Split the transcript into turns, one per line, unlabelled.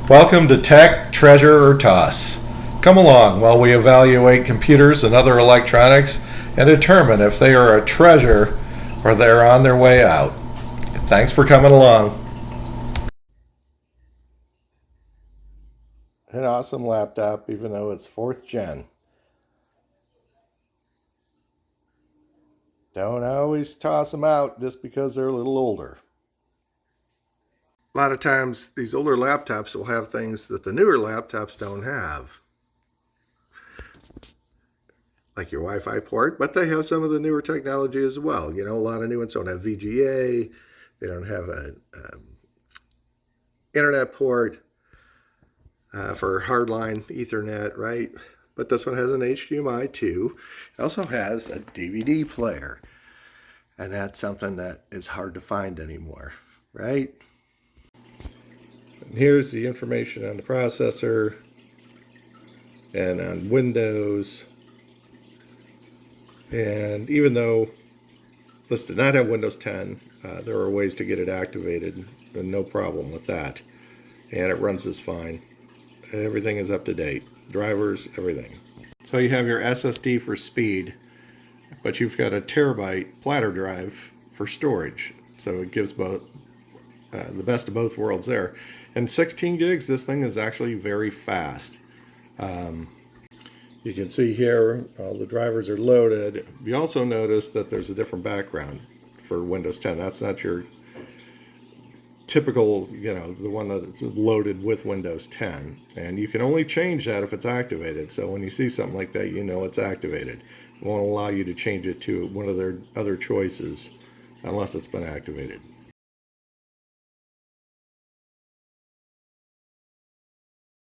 Welcome to Tech, Treasure, or Toss. Come along while we evaluate computers and other electronics and determine if they are a treasure or they're on their way out. Thanks for coming along. An awesome laptop, even though it's 4th gen. Don't always toss them out just because they're a little older. A lot of times these older laptops will have things that the newer laptops don't have, like your Wi-Fi port, but they have some of the newer technology as well. You know, a lot of new ones don't have VGA, they don't have an internet port for hardline Ethernet, right? But this one has an HDMI too. It also has a DVD player, and that's something that is hard to find anymore, right? And here's the information on the processor and on Windows. And even though this did not have Windows 10, there are ways to get it activated, and no problem with that. And it runs just fine. Everything is up to date. Drivers, everything. So you have your SSD for speed, but you've got a terabyte platter drive for storage. So it gives both the best of both worlds there. And 16 gigs, this thing is actually very fast. You can see here all the drivers are loaded. You also notice that there's a different background for Windows 10. That's not your typical, you know, the one that's loaded with Windows 10. And you can only change that if it's activated. So when you see something like that, you know it's activated. It won't allow you to change it to one of their other choices unless it's been activated.